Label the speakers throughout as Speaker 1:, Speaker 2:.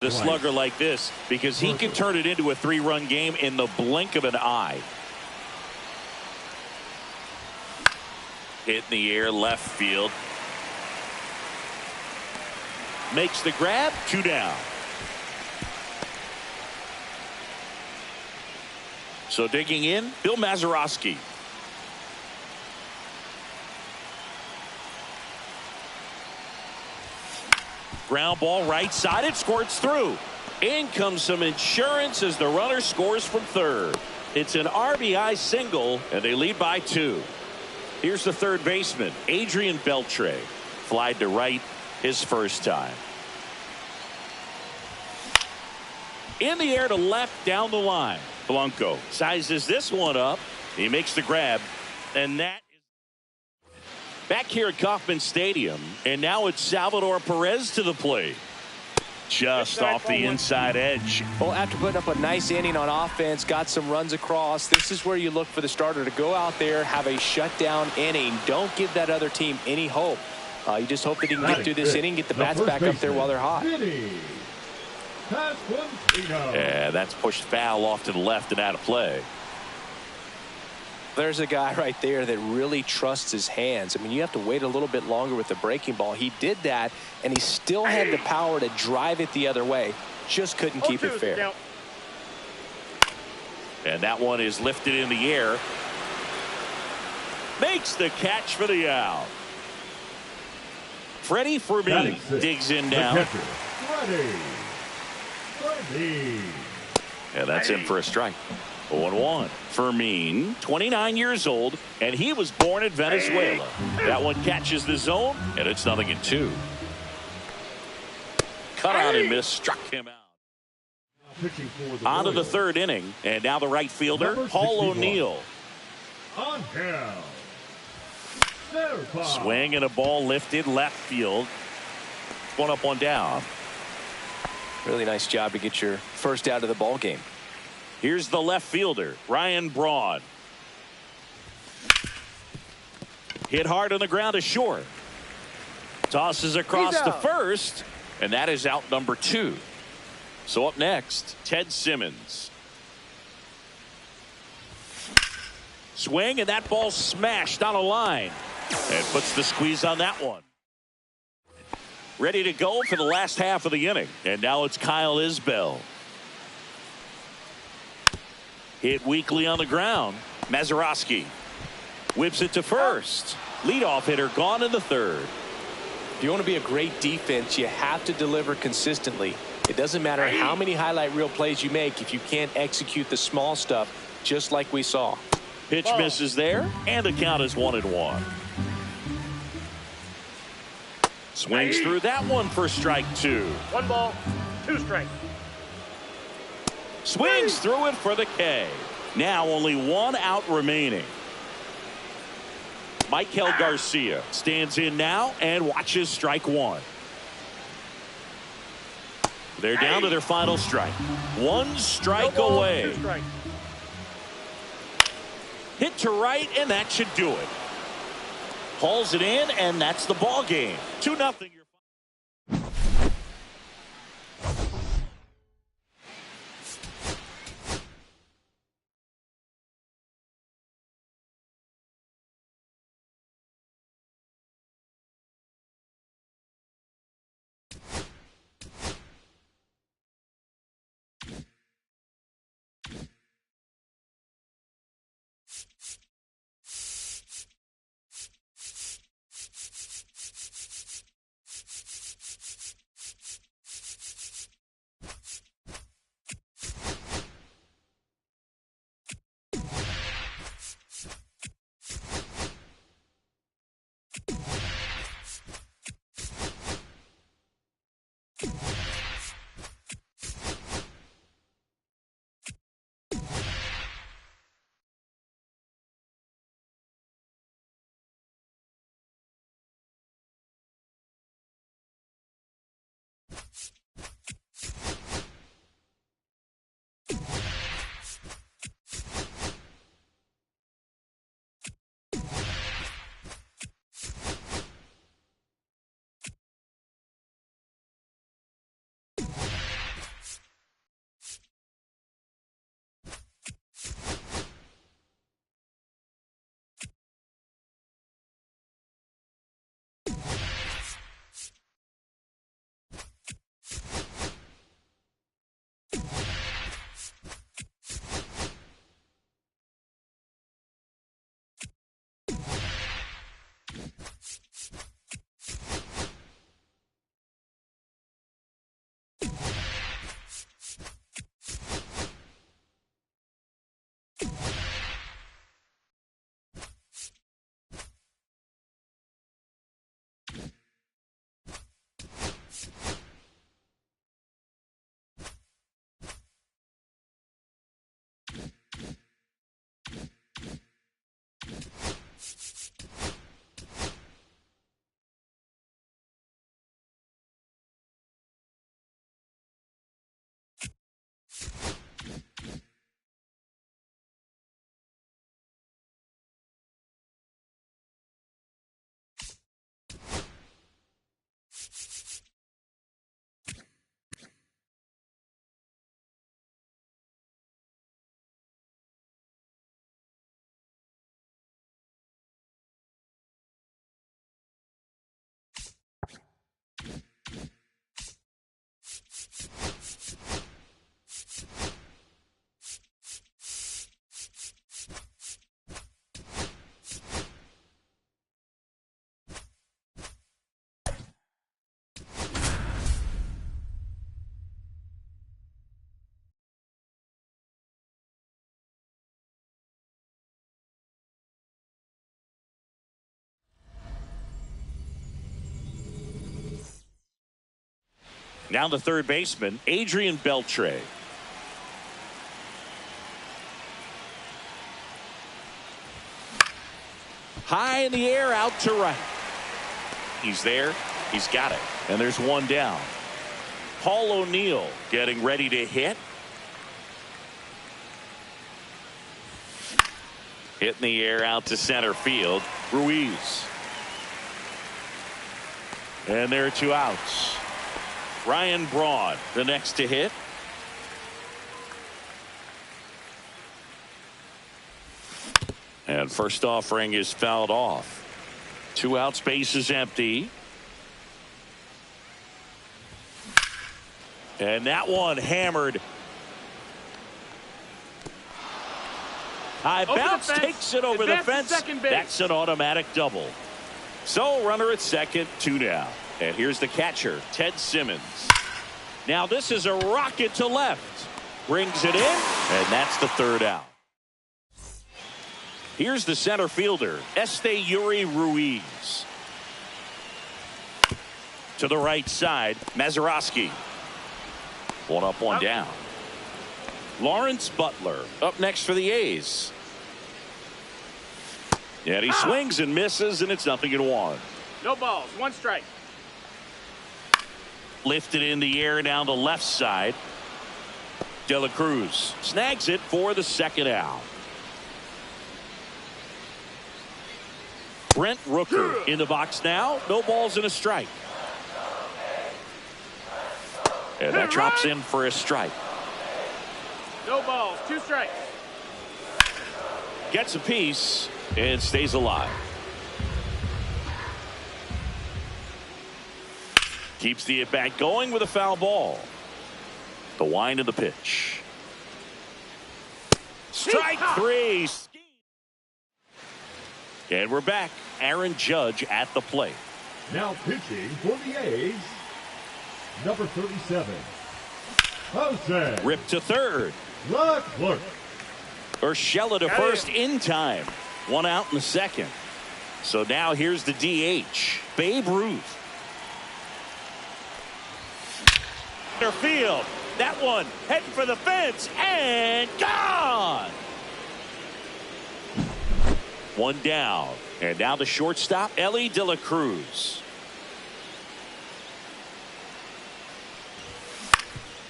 Speaker 1: The slugger like this because he can turn it into a 3-run game in the blink of an eye. Hit in the air, left field. Makes the grab, 2 down. So digging in, Bill Mazeroski. Ground ball right side, it squirts through. In comes some insurance as the runner scores from third. It's an RBI single, and they lead by 2. Here's the third baseman, Adrian Beltre. Flied to right his first time. In the air to left down the line. Blanco sizes this one up. He makes the grab, and that back here at Kauffman Stadium, and now it's Salvador Perez to the plate. Just off the inside edge.
Speaker 2: Well, after putting up a nice inning on offense, got some runs across, this is where you look for the starter to go out there, have a shutdown inning. Don't give that other team any hope. You just hope that he can get through this inning, get the bats back up there while they're hot.
Speaker 1: Yeah, that's pushed foul off to the left and out of play.
Speaker 2: There's a guy right there that really trusts his hands. I mean, you have to wait a little bit longer with the breaking ball. He did that, and he still had the power to drive it the other way. Just couldn't keep it fair.
Speaker 1: And that one is lifted in the air. Makes the catch for the out. Freddie Fermin digs in now. Yeah, that's in for a strike. 0-1. Fermin, 29 years old, and he was born in Venezuela. That one catches the zone, and it's 0-2. Cut out and miss, struck him out. On to the third inning, and now the right fielder, Paul O'Neill. Swing and a ball lifted left field. 1 up, 1 down.
Speaker 2: Really nice job to get your first out of the ball game.
Speaker 1: Here's the left fielder, Ryan Braun. Hit hard on the ground to short. Tosses across to first, and that is out number 2. So up next, Ted Simmons. Swing, and that ball smashed on a line. And puts the squeeze on that one. Ready to go for the last half of the inning. And now it's Kyle Isbell. Hit weakly on the ground. Mazeroski whips it to first. Leadoff hitter gone in the third.
Speaker 2: If you want to be a great defense, you have to deliver consistently. It doesn't matter how many highlight reel plays you make if you can't execute the small stuff, just like we saw.
Speaker 1: Pitch misses there, and the count is 1-1. Swings through that one for strike 2.
Speaker 3: 1 ball, 2 strikes.
Speaker 1: Swings through it for the K. Now only 1 out remaining. Michael Garcia stands in now and watches strike 1. They're down to their final strike. 1 strike away. Hit to right, and that should do it. Hauls it in, and that's the ball game. 2-0. Now the third baseman, Adrian Beltre. High in the air, out to right. He's there. He's got it. And there's one down. Paul O'Neill getting ready to hit. Hit in the air out to center field. Ruiz. And there are two outs. Ryan Braun, the next to hit. And first offering is fouled off. 2 outs, base is empty. And that one hammered. High bounce takes it over the fence. That's an automatic double. So runner at second, 2 down. And here's the catcher, Ted Simmons. Now this is a rocket to left. Brings it in, and that's the 3rd out. Here's the center fielder, Esteury Ruiz. To the right side, Mazeroski. 1 up, 1 down. Lawrence Butler up next for the A's. And he swings and misses, and it's 0-1.
Speaker 3: No balls, 1 strike.
Speaker 1: Lifted in the air down the left side. De La Cruz snags it for the 2nd out. Brent Rooker in the box now. No balls and a strike. And that drops in for a strike.
Speaker 3: No balls, 2 strikes.
Speaker 1: Gets a piece and stays alive. Keeps the at-bat going with a foul ball. The wind of the pitch. Strike 3. And we're back. Aaron Judge at the plate.
Speaker 4: Now pitching for the A's, number 37, Jose.
Speaker 1: Ripped to third.
Speaker 4: Leclerc.
Speaker 1: Urshela to first in time. 1 out in the 2nd. So now here's the DH, Babe Ruth. Center field. That one heading for the fence and gone. 1 down. And now the shortstop, Elly De La Cruz.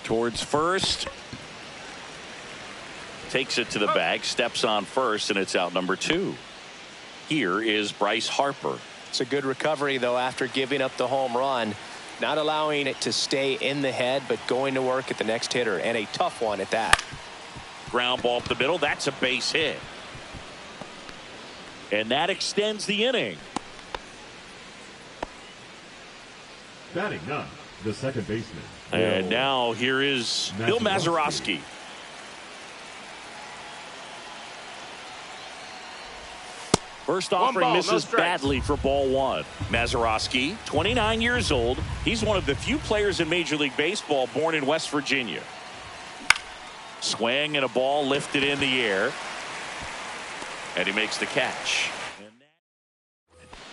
Speaker 1: Towards first. Takes it to the bag, steps on first, and it's out number 2. Here is Bryce Harper.
Speaker 2: It's a good recovery, though, after giving up the home run. Not allowing it to stay in the head, but going to work at the next hitter, and a tough one at that.
Speaker 1: Ground ball up the middle. That's a base hit. And that extends the inning.
Speaker 4: Batting 9, the 2nd baseman.
Speaker 1: And now here is Bill Mazeroski. First offering misses badly for ball 1. Mazeroski, 29 years old. He's one of the few players in Major League Baseball born in West Virginia. Swing and a ball lifted in the air. And he makes the catch.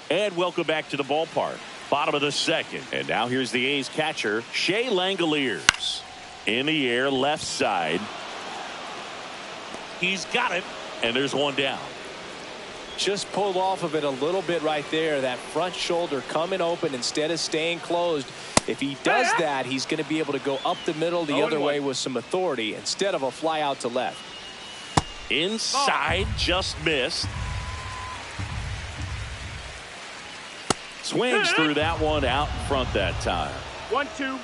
Speaker 1: And welcome back to the ballpark. Bottom of the 2nd. And now here's the A's catcher, Shea Langoliers. In the air, left side. He's got it. And there's 1 down.
Speaker 2: Just pulled off of it a little bit right there. That front shoulder coming open instead of staying closed. If he does that, he's going to be able to go up the middle the other way with some authority instead of a fly out to left.
Speaker 1: Inside, just missed. Swings through that one out in front that time.
Speaker 3: 1-2.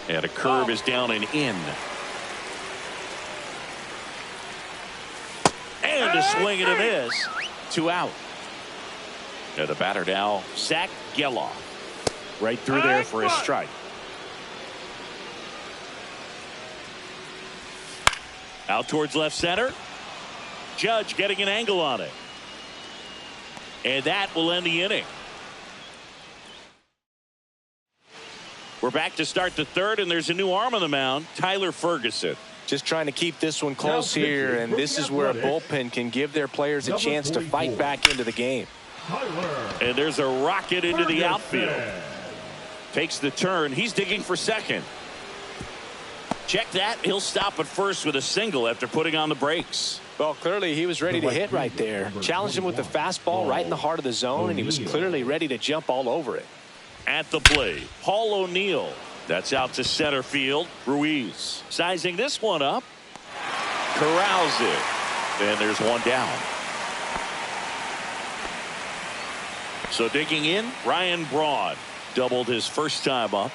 Speaker 1: And a curve is down and in. And a swing and a miss. 2 out. And the batter now, Zach Geloff. Right through there for a strike. Out towards left center. Judge getting an angle on it. And that will end the inning. We're back to start the 3rd, and there's a new arm on the mound, Tyler Ferguson.
Speaker 2: Just trying to keep this one close here, and this is where a bullpen can give their players a chance to fight back into the game.
Speaker 1: And there's a rocket into the outfield. Takes the turn. He's digging for second. Check that. He'll stop at first with a single after putting on the brakes.
Speaker 2: Well, clearly he was ready to hit right there. Challenged him with the fastball right in the heart of the zone, and he was clearly ready to jump all over it.
Speaker 1: At the plate, Paul O'Neill. That's out to center field. Ruiz sizing this one up. Corrals it. And there's one down. So digging in, Ryan Braun doubled his first time up.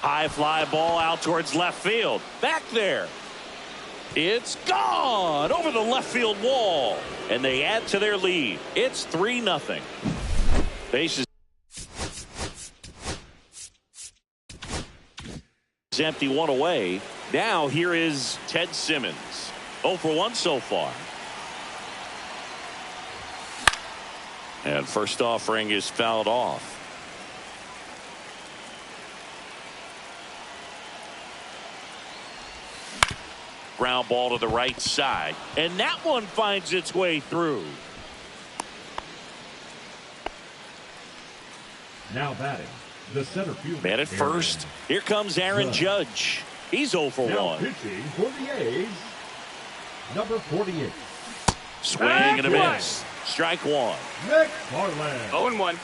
Speaker 1: High fly ball out towards left field. Back there. It's gone over the left field wall. And they add to their lead. It's 3-0. Bases empty, one away. Now here is Ted Simmons. 0 for 1 so far. And first offering is fouled off. Ground ball to the right side. And that one finds its way through.
Speaker 4: Now batting, the center fielder.
Speaker 1: Man at first. Here comes Aaron Judge. He's 0 for
Speaker 4: Now
Speaker 1: 1.
Speaker 4: pitching for the A's, number 48.
Speaker 1: Swing and a miss. Strike one.
Speaker 4: McFarland.
Speaker 3: 0-1.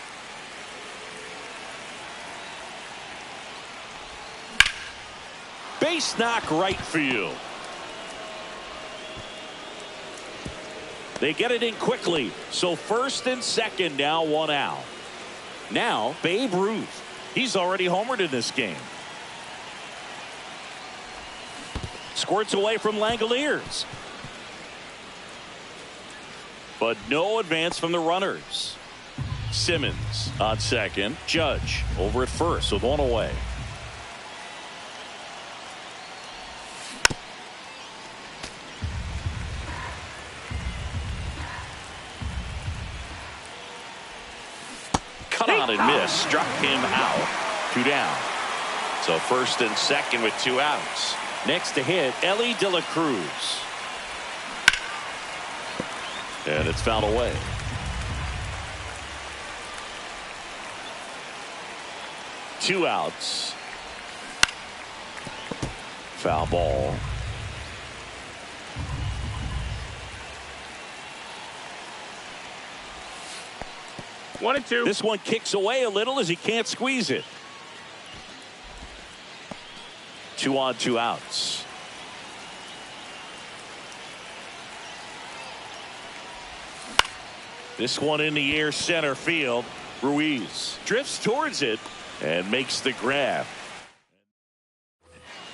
Speaker 1: Base knock right field. They get it in quickly. So first and second now, one out. Now Babe Ruth. He's already homered in this game. Squirts away from Langoliers. But no advance from the runners. Simmons on second. Judge over at first with one away. Cut on and miss. Struck him out. 2 down. So first and second with 2 outs. Next to hit, Ellie De La Cruz. And it's fouled away. Two outs. Foul ball.
Speaker 3: One and two.
Speaker 1: This one kicks away a little as he can't squeeze it. 2 on, 2 outs. This one in the air, center field. Ruiz drifts towards it and makes the grab.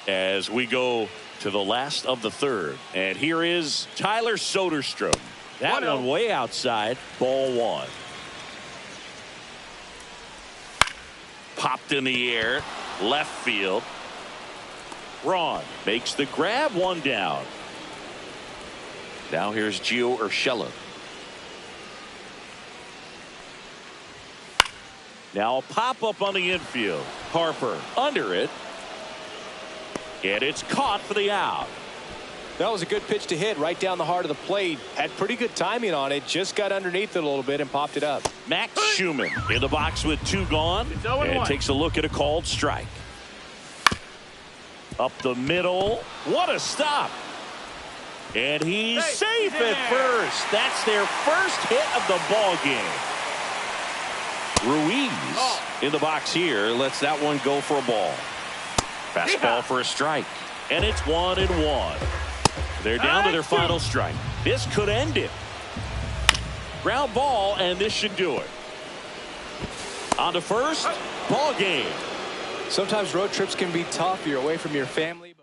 Speaker 1: As we go to the last of the third. And here is Tyler Soderstrom. That one way outside. Ball 1. Popped in the air. Left field. Braun makes the grab, 1 down. Now here's Gio Urshela. Now a pop-up on the infield. Harper under it. And it's caught for the out.
Speaker 2: That was a good pitch to hit right down the heart of the plate. Had pretty good timing on it. Just got underneath it a little bit and popped it up.
Speaker 1: Max Schumann in the box with 2 gone. And takes a look at a called strike. Up the middle. What a stop. And he's safe at first. That's their first hit of the ball game. Ruiz in the box here lets that one go for a ball. Fastball for a strike. And it's 1-1. They're down to their final strike. This could end it. Ground ball, and this should do it. On to first. Ball game.
Speaker 2: Sometimes road trips can be tough. You're away from your family.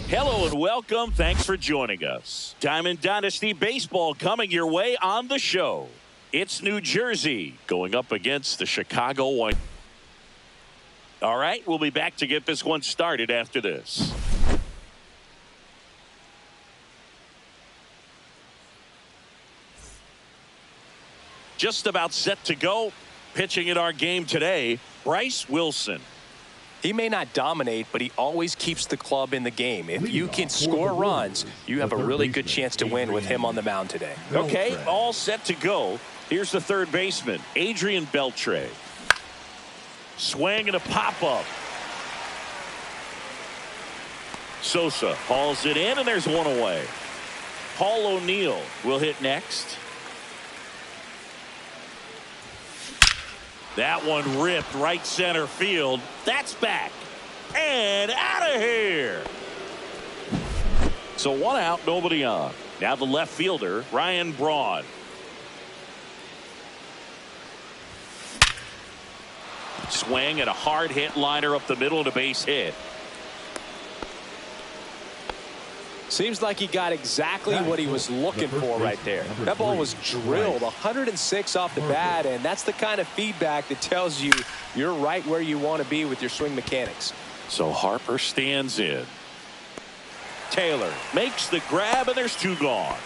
Speaker 1: Hello and welcome. Thanks for joining us. Diamond Dynasty Baseball coming your way on the show. It's New Jersey going up against the Chicago White. All right, we'll be back to get this one started after this. Just about set to go. Pitching in our game today, Bryce Wilson.
Speaker 2: He may not dominate, but he always keeps the club in the game. If you can score runs, you have a really good chance to win with him on the mound today.
Speaker 1: Okay, all set to go. Here's the third baseman, Adrian Beltre. Swing and a pop-up. Sosa hauls it in, and there's one away. Paul O'Neill will hit next. That one ripped right center field. That's back and out of here. So one out, nobody on. Now the left fielder, Ryan Braun. Swing and a hard hit liner up the middle and a base hit.
Speaker 2: Seems like he got exactly what he was looking for right there. That ball was drilled 106 off the bat, and that's the kind of feedback that tells you you're right where you want to be with your swing mechanics.
Speaker 1: So Harper stands in. Taylor makes the grab, and there's two gone.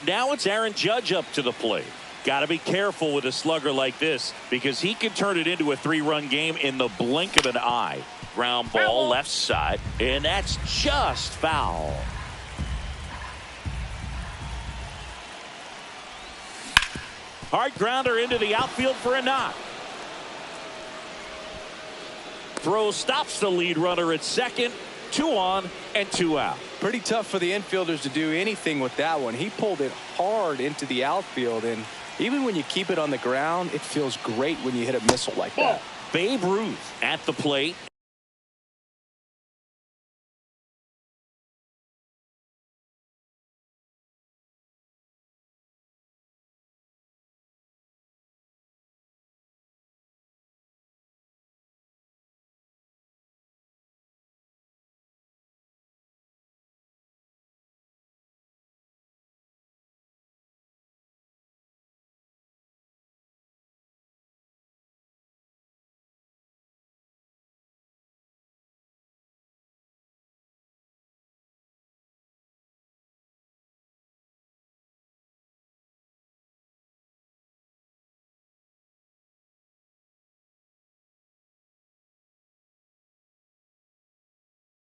Speaker 1: Now it's Aaron Judge up to the plate. Got to be careful with a slugger like this because he can turn it into a three-run game in the blink of an eye. Ground ball left side, and that's just foul. Hard grounder into the outfield for a knock. Throw stops the lead runner at second. 2 on and 2 out.
Speaker 2: Pretty tough for the infielders to do anything with that one. He pulled it hard into the outfield, and even when you keep it on the ground, it feels great when you hit a missile like that.
Speaker 1: Babe Ruth at the plate.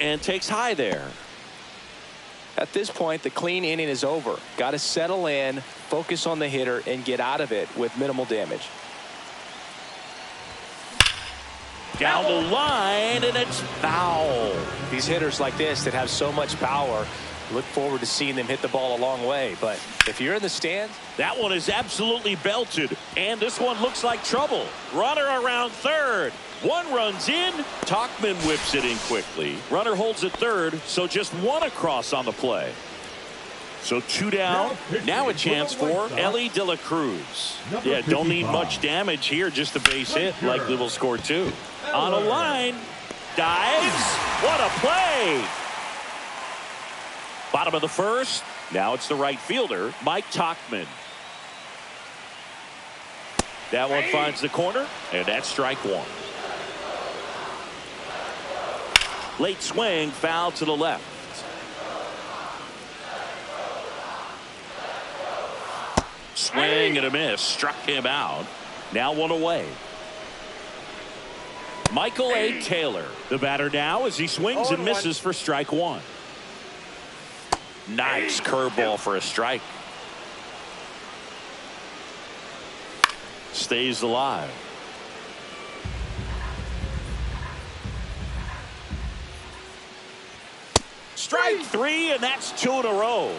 Speaker 1: And takes high there.
Speaker 2: At this point, the clean inning is over. Got to settle in, focus on the hitter, and get out of it with minimal damage.
Speaker 1: Down the line, and it's foul.
Speaker 2: These hitters like this that have so much power, look forward to seeing them hit the ball a long way. But if you're in the stands,
Speaker 1: that one is absolutely belted. And this one looks like trouble. Runner around third. One runs in. Tauchman whips it in quickly. Runner holds at third, so just one across on the play. So 2 down. Now a chance for Elly De La Cruz. Yeah, don't need much damage here, just a base hit. Likely will score 2. On a line. Dives. What a play. Bottom of the first. Now it's the right fielder, Mike Tauchman. That one finds the corner, and that's strike 1. Late swing, foul to the left. Swing and a miss, struck him out. Now 1 away. Michael A. Taylor, the batter now as he swings and misses for strike 1. Nice curveball for a strike. Stays alive. Strike 3, and that's 2 in a row.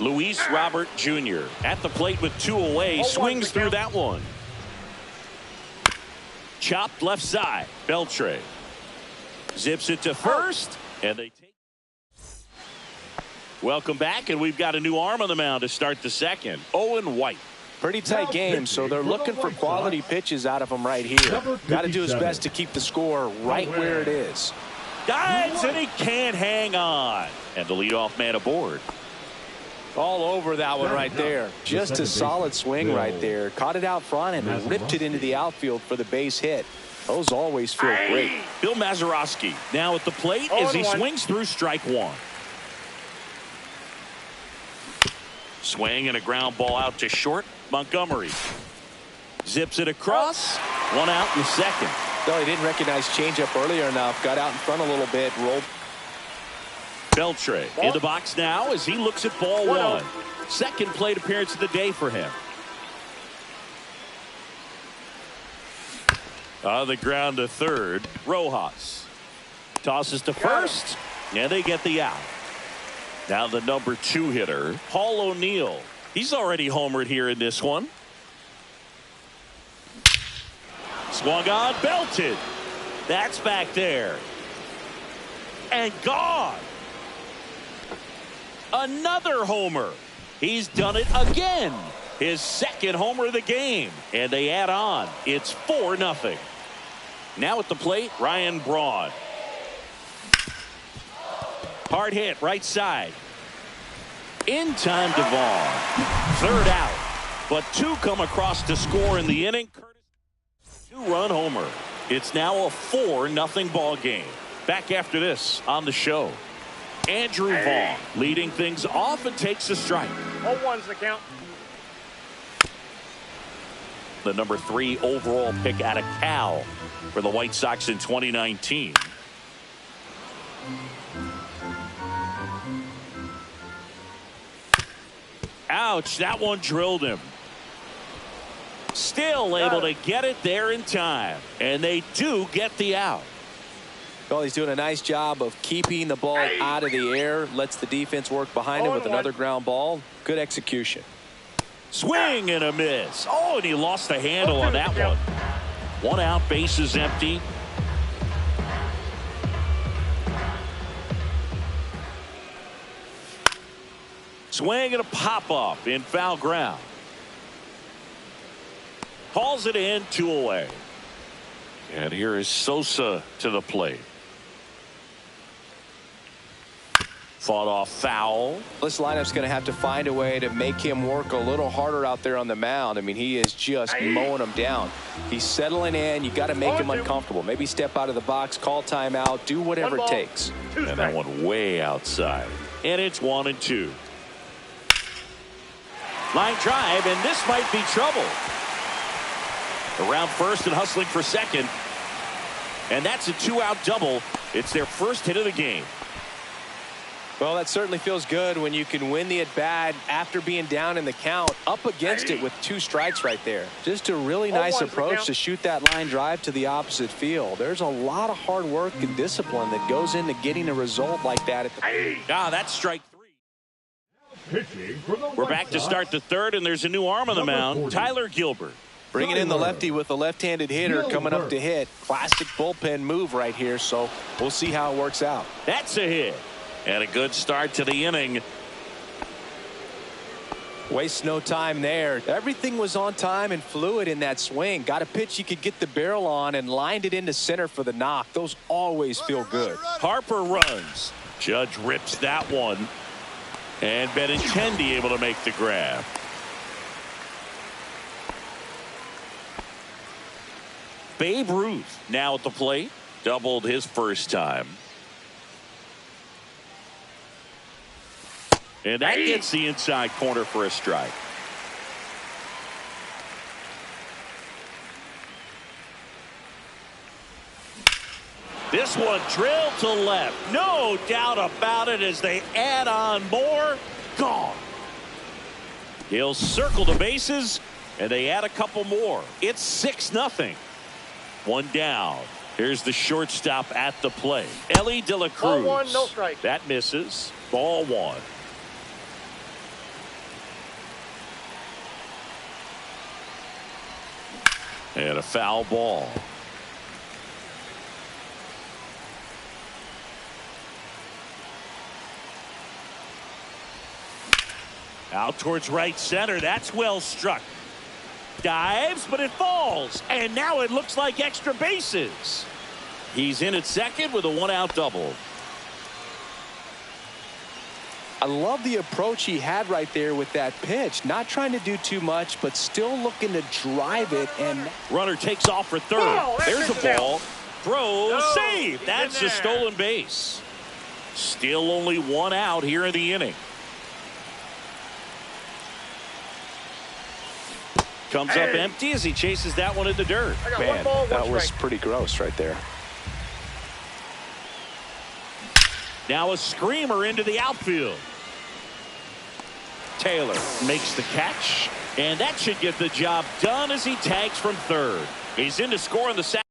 Speaker 1: Luis Robert Jr. at the plate with 2 away. Swings through that one. Chopped left side. Beltre zips it to first, and they take. Welcome back, and we've got a new arm on the mound to start the second. Owen White.
Speaker 2: Pretty tight game, so they're looking for quality pitches out of him right here. Got to do his best to keep the score right where it is.
Speaker 1: Dives, and he can't hang on. And the leadoff man aboard.
Speaker 2: All over that one right there. Just a solid swing right there. Caught it out front and ripped it into the outfield for the base hit. Those always feel great.
Speaker 1: Bill Mazeroski now at the plate as he swings through strike one. Swing and a ground ball out to short. Montgomery zips it across. One out in the second.
Speaker 2: No, he didn't recognize changeup earlier enough. Got out in front a little bit. Rolled.
Speaker 1: Beltre in the box now as he looks at ball one. Second plate appearance of the day for him. On the ground to third. Rojas tosses to first, and they get the out. Now the number 2 hitter, Paul O'Neill. He's already homered here in this one. Swung on, belted. That's back there. And gone. Another homer. He's done it again. His second homer of the game. And they add on. It's 4-0. Now at the plate, Ryan Braun. Hard hit, right side. In time to Vaughn. Third out. But 2 come across to score in the inning. Curtis, 2-run homer. It's now a 4-0 ball game. Back after this on the show. Andrew Vaughn leading things off and takes a strike.
Speaker 3: 0-1's the count.
Speaker 1: The number 3 overall pick out of Cal for the White Sox in 2019. Ouch, that one drilled him. Still able to get it there in time. And they do get the out.
Speaker 2: Well, he's doing a nice job of keeping the ball out of the air. Lets the defense work behind him with another ground ball. Good execution.
Speaker 1: Swing and a miss. Oh, and he lost the handle on that one. 1 out, base is empty. Swing and a pop-up in foul ground. Calls it in, 2 away. And here is Sosa to the plate. Fought off foul.
Speaker 2: This lineup's going to have to find a way to make him work a little harder out there on the mound. I mean, he is just mowing them down. He's settling in. You got to make him uncomfortable. Maybe step out of the box, call timeout, do whatever it takes.
Speaker 1: And that one way outside. And it's 1-2. Line drive, and this might be trouble. Around first and hustling for second. And that's a 2-out double. It's their first hit of the game.
Speaker 2: Well, that certainly feels good when you can win the at-bat after being down in the count, up against it with 2 strikes right there. Just a really nice approach to shoot that line drive to the opposite field. There's a lot of hard work and discipline that goes into getting a result like that.
Speaker 1: That's strike 3. We're back to start the third, and there's a new arm on the mound, Tyler Gilbert.
Speaker 2: Bringing in the lefty with a left-handed hitter coming up to hit. Classic bullpen move right here, so we'll see how it works out.
Speaker 1: That's a hit. And a good start to the inning.
Speaker 2: Waste no time there. Everything was on time and fluid in that swing. Got a pitch you could get the barrel on and lined it into center for the knock. Those always feel good.
Speaker 1: Harper runs. Judge rips that one. And Benintendi able to make the grab. Babe Ruth now at the plate. Doubled his first time. And that gets the inside corner for a strike. This one drilled to left. No doubt about it as they add on more. Gone. He'll circle the bases, and they add a couple more. It's 6-0. 1 down. Here's the shortstop at the plate. Ellie De La Cruz.
Speaker 3: Ball 1, no strike.
Speaker 1: That misses. Ball 1. And a foul ball. Out towards right center. That's well struck. Dives, but it falls. And now it looks like extra bases. He's in at second with a one-out double.
Speaker 2: I love the approach he had right there with that pitch. Not trying to do too much, but still looking to drive it. And
Speaker 1: runner takes off for third.
Speaker 3: Oh,
Speaker 1: There's a ball. Throw,
Speaker 3: No,
Speaker 1: save. That's a stolen base. Still only one out here in the inning. Comes up empty as he chases that one in the dirt.
Speaker 2: man, that was pretty gross right there.
Speaker 1: Now a screamer into the outfield. Taylor makes the catch, and that should get the job done as he tags from third. He's in to score on the sack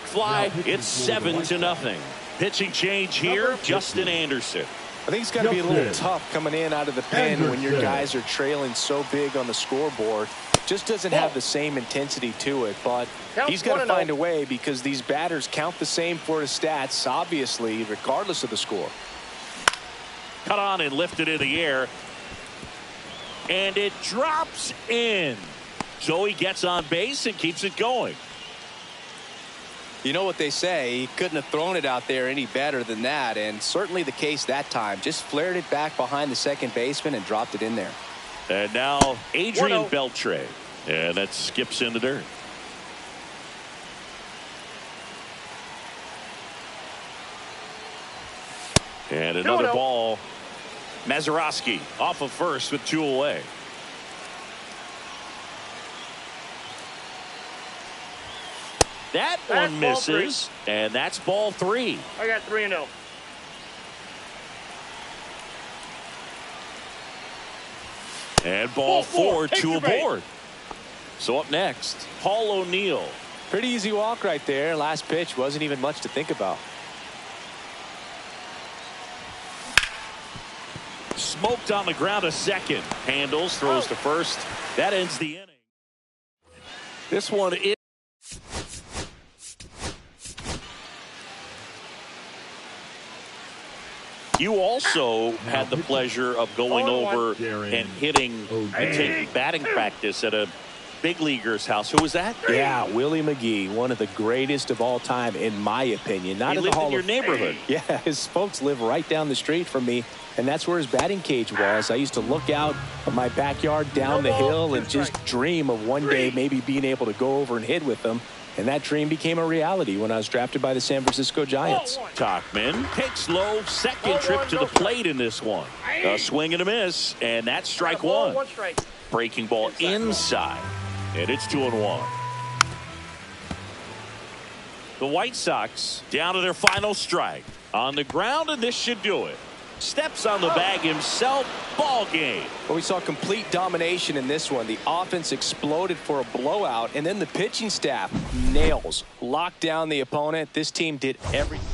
Speaker 1: fly. It's 7-0. Pitching change here, Justin Anderson.
Speaker 2: I think it's got to be a little tough coming in out of the pen when your guys are trailing so big on the scoreboard. Just doesn't have the same intensity to it, but he's got to find a way because these batters count the same for his stats, obviously, regardless of the score.
Speaker 1: Cut on and lifted in the air. And it drops in. So he gets on base and keeps it going.
Speaker 2: You know what they say, he couldn't have thrown it out there any better than that, and certainly the case that time. Just flared it back behind the second baseman and dropped it in there.
Speaker 1: And now Adrian Beltre. And that skips in the dirt. And another ball. Mazeroski off of first with 2 away. That one misses, and that's ball 3.
Speaker 3: I got 3-0.
Speaker 1: And ball 4, 2
Speaker 3: your bait.
Speaker 1: aboard. So up next, Paul O'Neill.
Speaker 2: Pretty easy walk right there. Last pitch wasn't even much to think about.
Speaker 1: Smoked on the ground a second. Handles, throws to first. That ends the inning. This one is. You also had the pleasure of going over and hitting and taking batting practice at a big leaguer's house. Who was that?
Speaker 2: Yeah, Willie McGee, one of the greatest of all time, in my opinion. Not
Speaker 1: He
Speaker 2: in the
Speaker 1: lived
Speaker 2: Hall
Speaker 1: in your
Speaker 2: of
Speaker 1: neighborhood.
Speaker 2: Yeah, his folks live right down the street from me, and that's where his batting cage was. I used to look out of my backyard down the hill and just dream of one day maybe being able to go over and hit with them. And that dream became a reality when I was drafted by the San Francisco Giants.
Speaker 1: Tauchman takes low, second trip to the plate in this one. A swing and a miss, and that's strike one. Breaking ball inside, and it's 2-1. The White Sox down to their final strike. On the ground, and this should do it. Steps on the bag himself. Ball game.
Speaker 2: Well, we saw complete domination in this one. The offense exploded for a blowout, and then the pitching staff nails, locked down the opponent. This team did everything.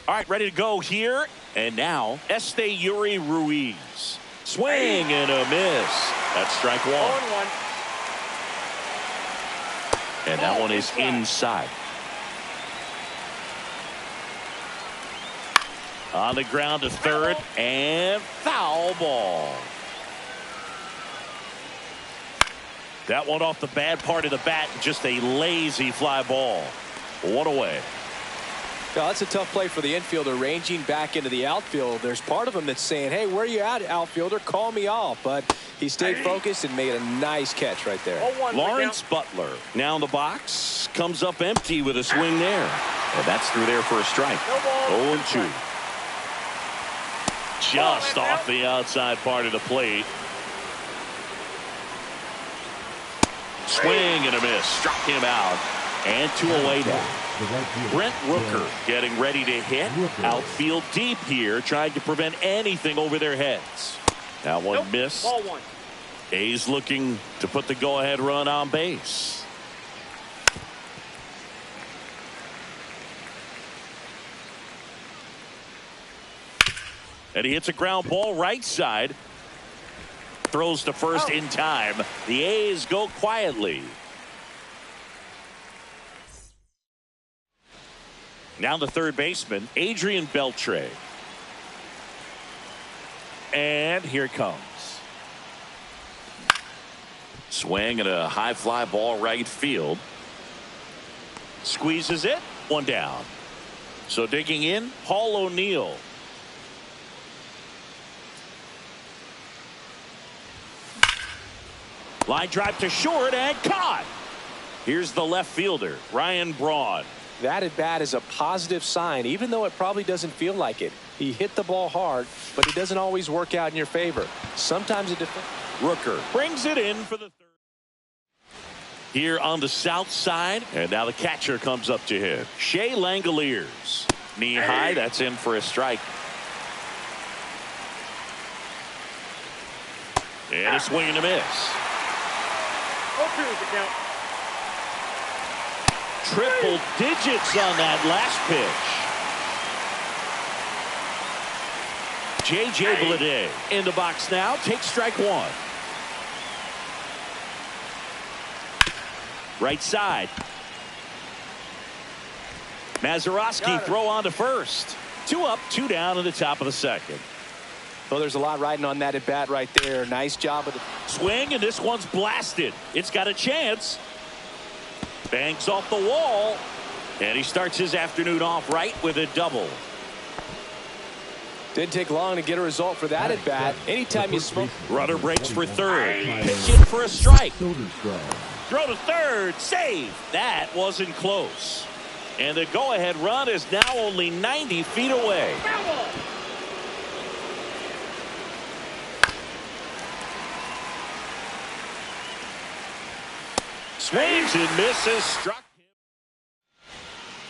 Speaker 1: All right, ready to go here. And now, Esteury Ruiz. Swing and a miss. That's strike one. And that one is inside. On the ground to third, and foul ball. That one off the bad part of the bat, just a lazy fly ball. One away.
Speaker 2: No, that's a tough play for the infielder, ranging back into the outfield. There's part of him that's saying, hey, where are you at, outfielder? Call me off. But he stayed focused and made a nice catch right there.
Speaker 1: Lawrence Butler now in the box, comes up empty with a swing there. And that's through there for a strike. 0-2. Just off the outside part of the plate. Swing and a miss. Struck him out. And 2 away now. Brent Rooker getting ready to hit. Outfield deep here, trying to prevent anything over their heads. That one missed. A's looking to put the go-ahead run on base. And he hits a ground ball right side. Throws to first in time. The A's go quietly. Now the third baseman, Adrian Beltre. And here it comes. Swing and a high fly ball right field. Squeezes it. One down. So digging in, Paul O'Neill. Line drive to short and caught. Here's the left fielder, Ryan Braun.
Speaker 2: That at bat is a positive sign, even though it probably doesn't feel like it. He hit the ball hard, but it doesn't always work out in your favor. Sometimes it
Speaker 1: Rooker brings it in for the third. Here on the south side, and now the catcher comes up to hit. Shea Langoliers. Knee high, that's in for a strike. And a swing and a miss. Triple digits on that last pitch. J.J. Bleday in the box now. Takes strike one. Right side. Mazeroski throw on to first. 2 up, 2 down in the top of the second.
Speaker 2: Well, there's a lot riding on that at bat right there. Nice job of the
Speaker 1: swing, and this one's blasted. It's got a chance. Bangs off the wall, and he starts his afternoon off right with a double.
Speaker 2: Didn't take long to get a result for that at bat. Anytime you smoke.
Speaker 1: Runner breaks for third. Pitch in for a strike. Throw to third. Save. That wasn't close. And the go-ahead run is now only 90 feet away. Swings and misses. Struck him.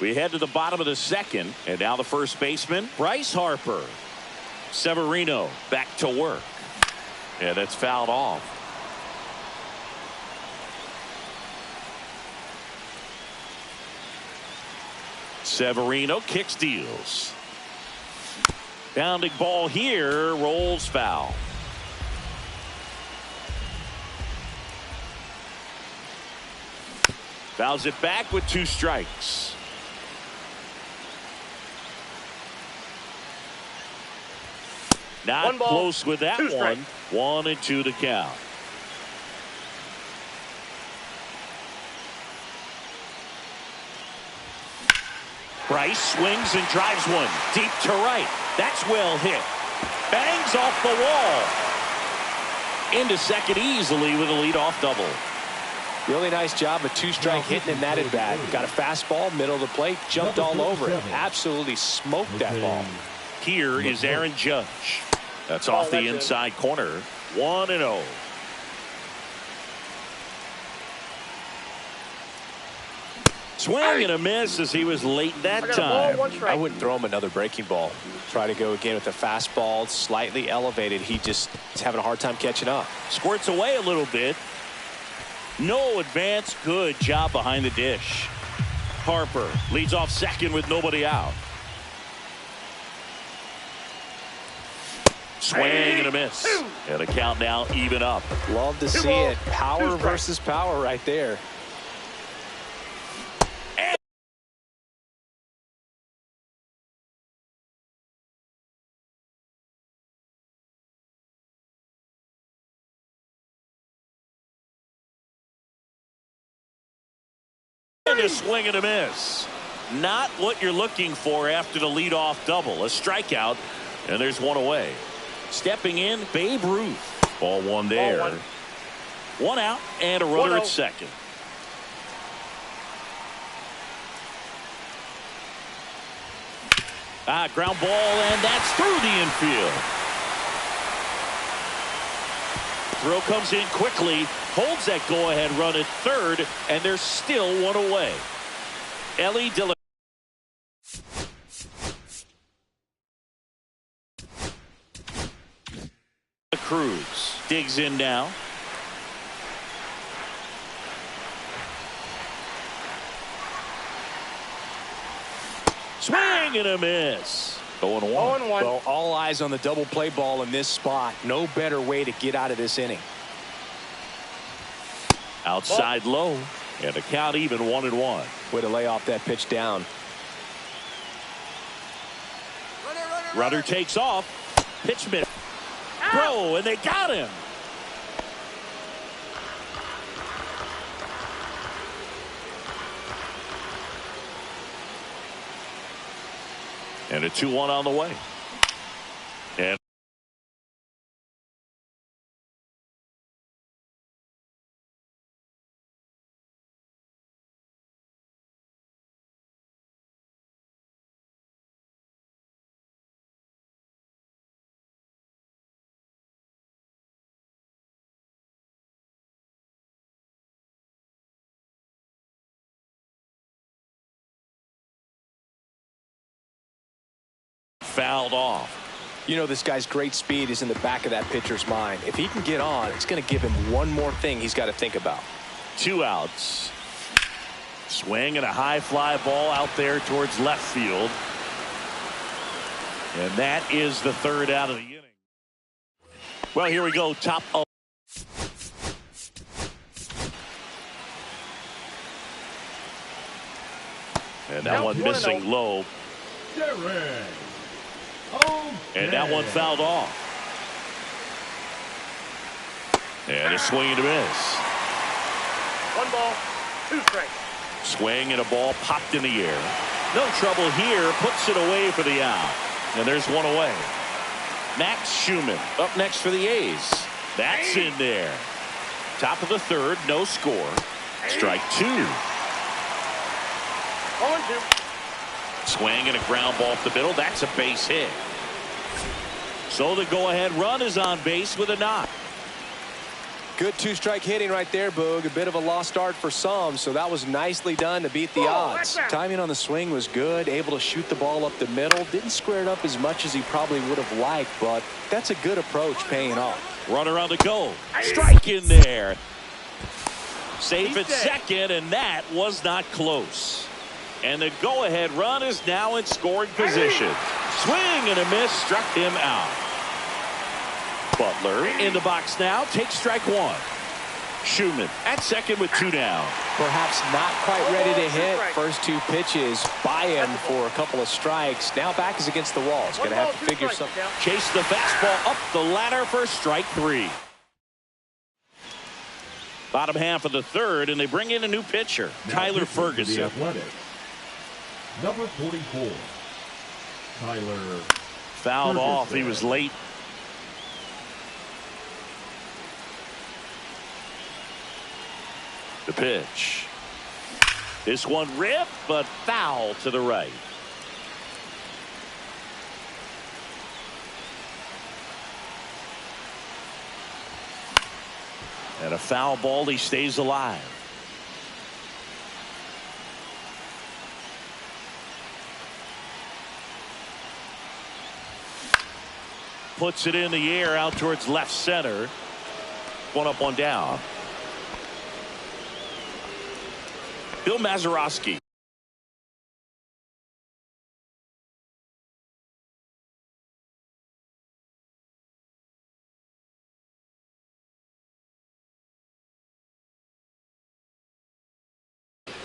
Speaker 1: We head to the bottom of the second, and now the first baseman, Bryce Harper. Severino back to work. And that's fouled off. Severino kicks, deals. Bounding ball here, rolls foul. Fouls it back with 2 strikes. Not close with that one. 1-2 to count. Bryce swings and drives one deep to right. That's well hit. Bangs off the wall. Into second easily with a leadoff double.
Speaker 2: Really nice job of 2-strike hitting in that at bat. Got a fastball, middle of the plate, jumped all over it. Absolutely smoked that ball.
Speaker 1: Here is Aaron Judge. That's off the inside corner. 1-0. Swing and a miss as he was late that time.
Speaker 2: I wouldn't throw him another breaking ball. Try to go again with the fastball, slightly elevated. He just is having a hard time catching up.
Speaker 1: Squirts away a little bit. No advance. Good job behind the dish. Harper leads off second with nobody out. Swing and a miss. And a count now even up.
Speaker 2: Love to see it. Power versus power right there.
Speaker 1: And a swing and a miss. Not what you're looking for after the leadoff double. A strikeout, and there's one away. Stepping in, Babe Ruth. Ball one there. One out, and a runner at second. Ground ball, and that's through the infield. Throw comes in quickly, holds that go-ahead run at third, and there's still one away. Ellie Dillon. Cruz digs in now. Swing and a miss. 0-1.
Speaker 2: Well, all eyes on the double play ball in this spot. No better way to get out of this inning.
Speaker 1: Outside low, and the count even 1-1.
Speaker 2: Way to lay off that pitch down.
Speaker 1: Runner takes off. Pitch mid. Throw, and they got him. And a 2-1 on the way. And fouled off.
Speaker 2: You know, this guy's great speed is in the back of that pitcher's mind. If he can get on, it's going to give him one more thing he's got to think about.
Speaker 1: 2 outs. Swing and a high fly ball out there towards left field. And that is the 3rd out of the inning. Well, here we go. Top of. And that one missing low. And that one fouled off. And a swing and a miss.
Speaker 3: 1 ball, 2 strikes.
Speaker 1: Swing and a ball popped in the air. No trouble here. Puts it away for the out. And there's one away. Max Schumann up next for the A's. That's in there. Top of the 3rd. No score. Strike 2.
Speaker 3: 0-2.
Speaker 1: Swing and a ground ball up the middle. That's a base hit. So the go-ahead run is on base with a knock.
Speaker 2: Good 2-strike hitting right there, Boog. A bit of a lost start for some, so that was nicely done to beat the odds. Timing on the swing was good, able to shoot the ball up the middle. Didn't square it up as much as he probably would have liked, but that's a good approach paying off.
Speaker 1: Runner on the go. Strike in there. Safe at second, and that was not close. And the go-ahead run is now in scoring position. Swing and a miss, struck him out. Butler in the box now, takes strike 1. Schumann at second with 2 down.
Speaker 2: Perhaps not quite ready to hit. First 2 pitches by him for a couple of strikes. Now back is against the wall. He's going to have to figure something out.
Speaker 1: Chase the fastball up the ladder for strike 3. Bottom half of the 3rd, and they bring in a new pitcher, Tyler Ferguson.
Speaker 4: Number 44, Tyler.
Speaker 1: Fouled off. He was late. The pitch. This one ripped, but foul to the right. And a foul ball. He stays alive. Puts it in the air out towards left center. 1 up, 1 down. Bill Mazeroski.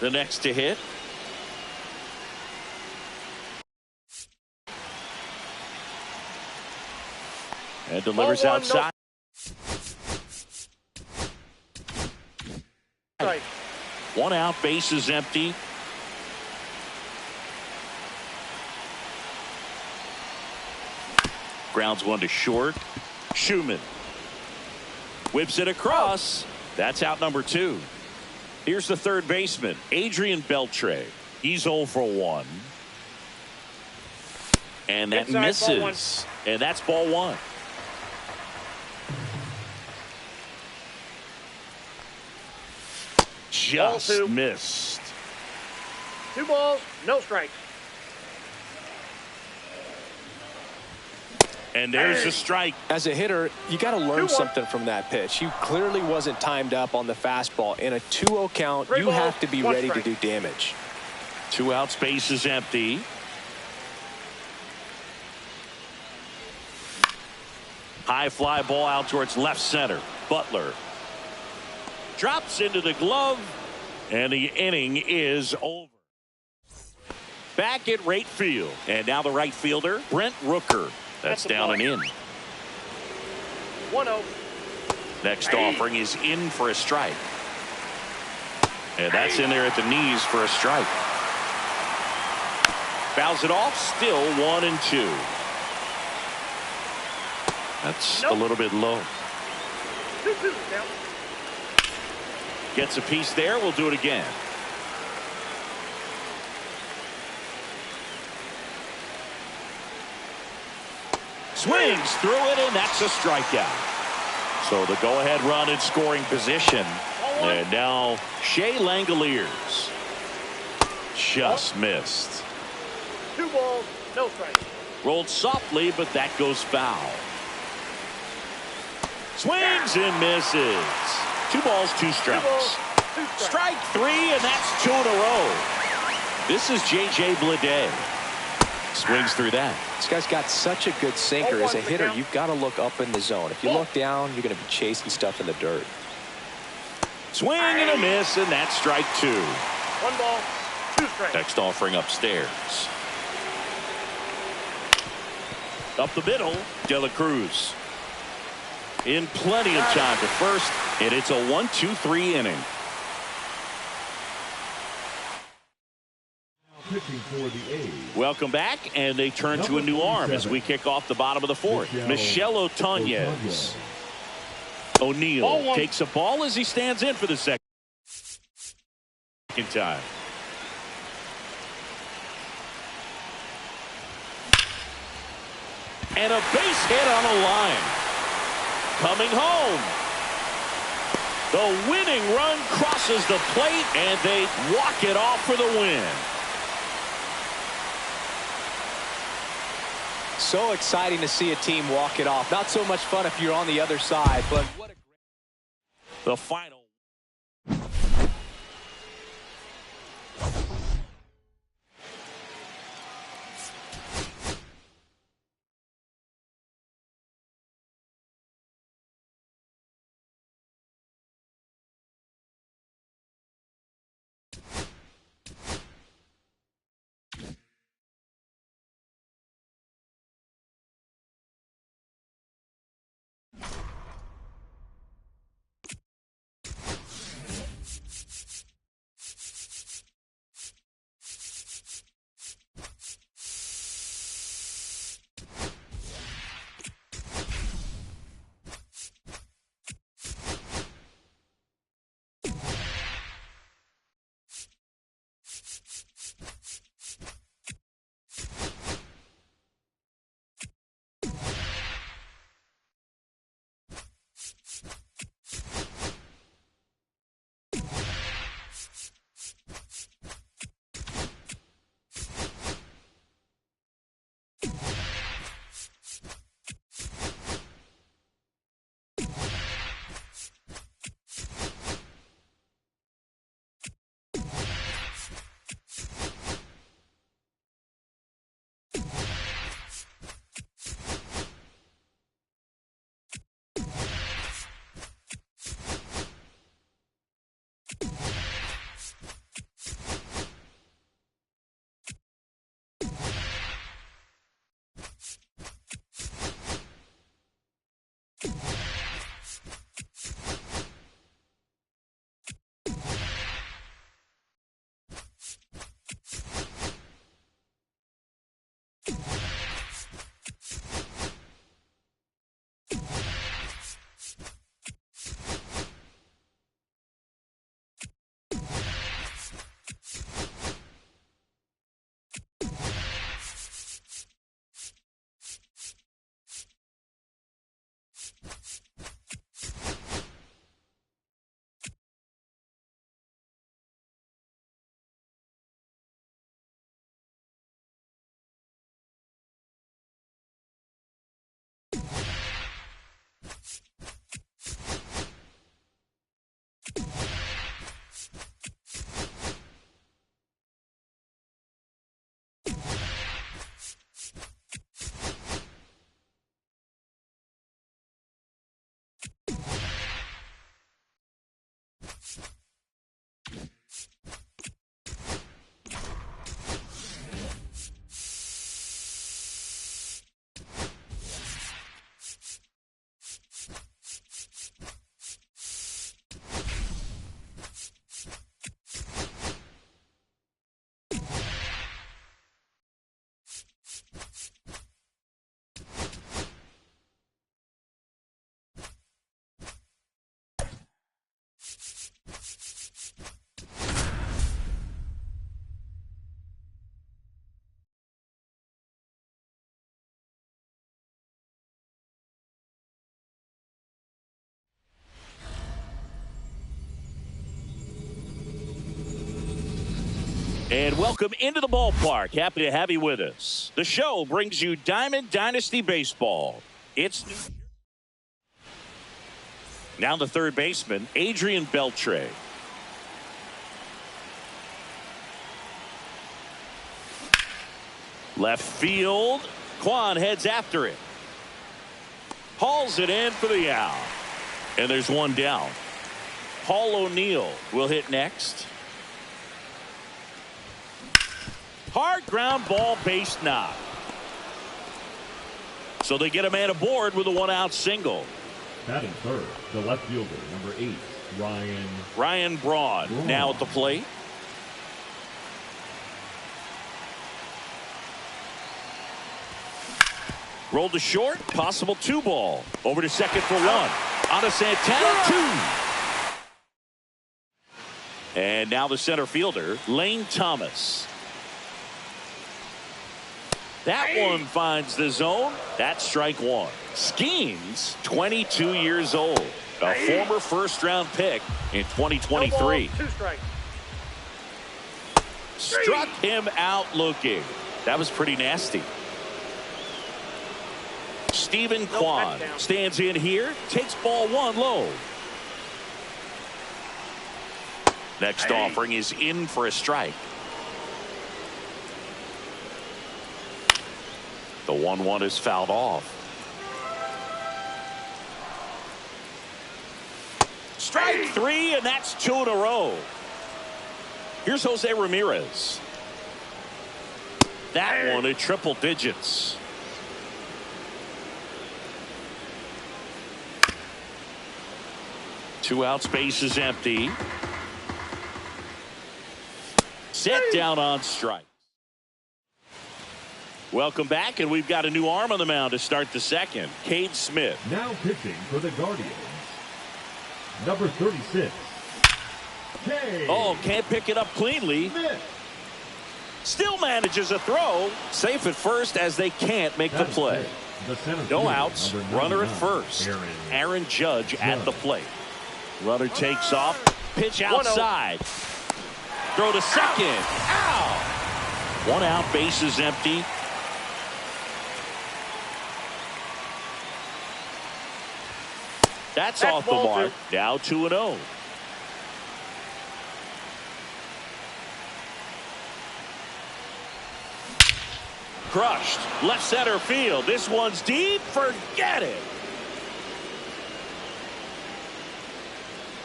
Speaker 1: the next to hit. And delivers outside.
Speaker 3: Strike.
Speaker 1: One out, base is empty. Grounds one to short. Schumann whips it across. That's out number 2. Here's the third baseman, Adrian Beltre. He's 0 for 1. And that
Speaker 3: Inside,
Speaker 1: misses. And that's ball 1. Just
Speaker 3: Ball 2.
Speaker 1: missed.
Speaker 3: 2 balls, no strikes.
Speaker 1: And there's a strike.
Speaker 2: As a hitter, you got to learn
Speaker 3: 2-1.
Speaker 2: something from that pitch. He clearly wasn't timed up on the fastball. In a 2-0 count,
Speaker 3: 3
Speaker 2: you
Speaker 3: balls,
Speaker 2: have to be
Speaker 3: 1
Speaker 2: ready to
Speaker 3: strike.
Speaker 2: do damage.
Speaker 1: 2 outs, base is empty. High fly ball out towards left center. Butler drops into the glove, and the inning is over. Back at right field, and now the right fielder, Brent Rooker. That's
Speaker 3: That's a
Speaker 1: down
Speaker 3: ball.
Speaker 1: and in.
Speaker 3: 1-0.
Speaker 1: Next offering is in for a strike. And that's in there at the knees for a strike. Fouls it off, still 1-2. That's a little bit low.
Speaker 3: 2-2 now.
Speaker 1: Gets a piece there. We'll do it again. Swings through it, and that's a strikeout. So the go-ahead run in scoring position. And now Shea Langoliers just missed.
Speaker 3: 2 balls, no strikes.
Speaker 1: Rolled softly, but that goes foul. Swings and misses. 2 balls, 2
Speaker 3: 2
Speaker 1: strikes.
Speaker 3: balls, 2 strikes.
Speaker 1: Strike 3, and that's 2 in a row. This is J.J. Bleday. Swings through that.
Speaker 2: This guy's got such a good sinker. As a
Speaker 3: 0-1
Speaker 2: hitter,
Speaker 3: count.
Speaker 2: you've got to look up in the zone. If you look down, you're going to be chasing stuff in the dirt.
Speaker 1: Swing and a miss, and that's strike 2.
Speaker 3: 1 ball, 2 strikes.
Speaker 1: Next offering upstairs. Up the middle, De La Cruz. In plenty of time to first, and it's a 1-2-3 inning.
Speaker 4: Pitching for the A's.
Speaker 1: Welcome back, and they turn to a new arm as we kick off the bottom of the 4th. Michel Otoñez. O'Neill
Speaker 3: Ball 1.
Speaker 1: takes a ball as he stands in for the second time. And a base hit on a line. Coming home. The winning run crosses the plate, and they walk it off for the win.
Speaker 2: So exciting to see a team walk it off. Not so much fun if you're on the other side, but what a great...
Speaker 1: The final. And welcome into the ballpark. Happy to have you with us. The show brings you Diamond Dynasty Baseball. It's now the third baseman, Adrian Beltre. Left field. Kwan heads after it. Hauls it in for the out. And there's one down. Paul O'Neill will hit next. Hard ground ball, base knock. So they get a man aboard with a one-out single.
Speaker 4: Batting third, the left fielder, number 8,
Speaker 1: Ryan Braun now at the plate. Rolled to short, possible 2-ball. Over to second for 1. On to Santana, 2. And now the center fielder, Lane Thomas. That one finds the zone. That's strike 1. Skeens, 22 years old. A former first-round pick in 2023.
Speaker 3: No ball, 2 strikes.
Speaker 1: Struck him out looking. That was pretty nasty. Stephen Kwan stands in here, takes ball 1 low. Next offering is in for a strike. The 1-1 is fouled off. Strike 3, and that's 2 in a row. Here's Jose Ramirez. That one at triple digits. Two outs, base is empty. Set down on strike. Welcome back, and we've got a new arm on the mound to start the second. Cade Smith.
Speaker 4: Now pitching for the Guardians, number 36. Cade.
Speaker 1: Oh, can't pick it up cleanly.
Speaker 4: Smith.
Speaker 1: Still manages a throw. Safe at first as they can't make the play.
Speaker 4: The center
Speaker 1: No
Speaker 4: fielder,
Speaker 1: outs.
Speaker 4: number
Speaker 1: Runner at
Speaker 4: 99,
Speaker 1: first. Aaron Judge at the plate. Runner takes off. Pitch
Speaker 3: 1-0.
Speaker 1: outside. Throw to second. Ow! 1 out. Base is empty. That's off the
Speaker 3: ball
Speaker 1: mark.
Speaker 3: 2.
Speaker 1: Now 2-0. Crushed. Left center field. This one's deep. Forget it.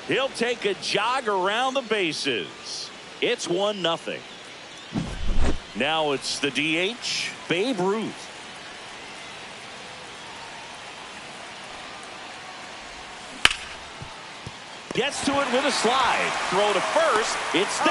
Speaker 1: He'll take a jog around the bases. It's 1-0. Now it's the DH, Babe Ruth. Gets to it with a slide. Throw to first. It's there.